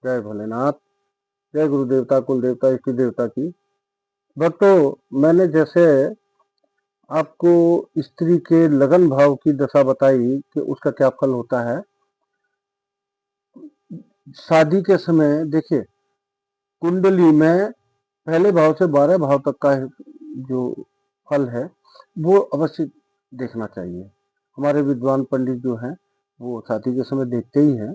जय भोलेनाथ, जय गुरु देवता, कुल देवता, इष्ट देवता की। भक्तों, मैंने जैसे आपको स्त्री के लगन भाव की दशा बताई कि उसका क्या फल होता है। शादी के समय देखिए, कुंडली में पहले भाव से 12 भाव तक का जो फल है वो अवश्य देखना चाहिए। हमारे विद्वान पंडित जो हैं वो शादी के समय देखते ही हैं,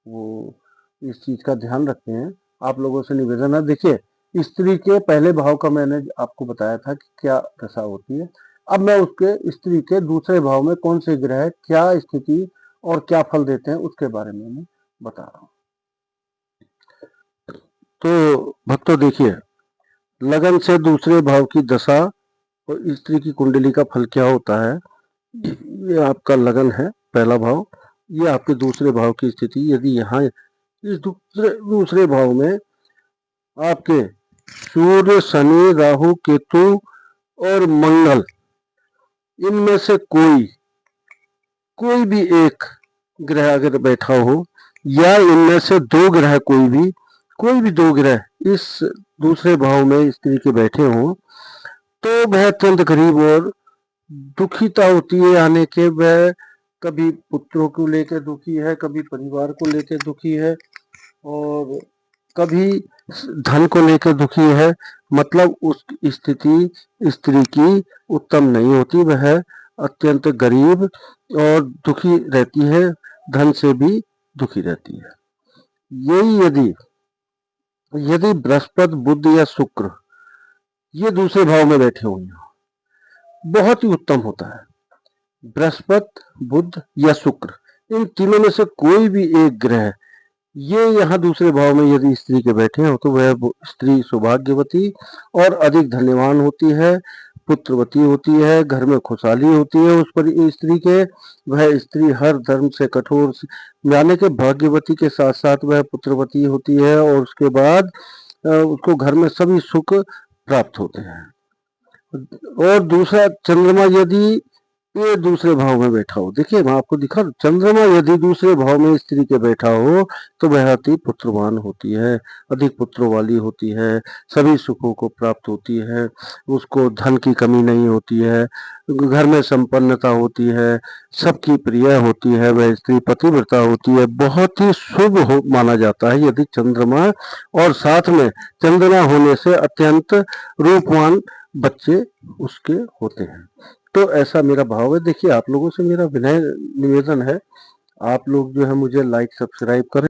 वो इस चीज का ध्यान रखते हैं। आप लोगों से निवेदन है, देखिए स्त्री के पहले भाव का मैंने आपको बताया था कि क्या दशा होती है। अब मैं उसके स्त्री के दूसरे भाव में कौन से ग्रह क्या स्थिति और क्या फल देते हैं उसके बारे में मैं बता रहा हूँ। तो भक्तों देखिए, लगन से दूसरे भाव की दशा और स्त्री की कुंडली का फल क्या होता है। ये आपका लगन है पहला भाव, ये आपके दूसरे भाव की स्थिति। यदि यहाँ इस दूसरे भाव में आपके सूर्य, शनि, राहु, केतु और मंगल, इनमें से कोई भी एक ग्रह अगर बैठा हो या इनमें से दो ग्रह कोई भी दो ग्रह इस दूसरे भाव में स्त्री के बैठे हों तो वह अत्यंत गरीब और दुखिता होती है। यानी कि वह कभी पुत्रों को लेकर दुखी है, कभी परिवार को लेकर दुखी है और कभी धन को लेकर दुखी है। मतलब उस स्थिति स्त्री की उत्तम नहीं होती, वह अत्यंत गरीब और दुखी रहती है, धन से भी दुखी रहती है। यही यदि बृहस्पति, बुध या शुक्र ये दूसरे भाव में बैठे हुए हैं, बहुत ही उत्तम होता है। बृहस्पति, बुध या शुक्र, इन तीनों में से कोई भी एक ग्रह ये यहाँ दूसरे भाव में यदि स्त्री के बैठे हो तो वह स्त्री सौभाग्यवती और अधिक धन्यवान होती है, पुत्रवती होती है, घर में खुशहाली होती है उस पर स्त्री के। वह स्त्री हर धर्म से कठोर यानी कि भाग्यवती के साथ साथ वह पुत्रवती होती है और उसके बाद उसको घर में सभी सुख प्राप्त होते हैं। और दूसरा, चंद्रमा यदि ये दूसरे भाव में बैठा हो, देखिए मैं आपको दिखा, चंद्रमा यदि दूसरे भाव में स्त्री के बैठा हो तो वह अति पुत्रवान होती है, अधिक पुत्रों वाली होती है, सभी सुखों को प्राप्त होती है, उसको धन की कमी नहीं होती है, घर में संपन्नता होती है, सबकी प्रिय होती है, वह स्त्री पतिव्रता होती है, बहुत ही शुभ माना जाता है यदि चंद्रमा और साथ में चंद्रमा होने से अत्यंत रूपवान बच्चे उसके होते हैं। तो ऐसा मेरा भाव है। देखिए, आप लोगों से मेरा विनय निवेदन है, आप लोग जो है मुझे लाइक सब्सक्राइब करें।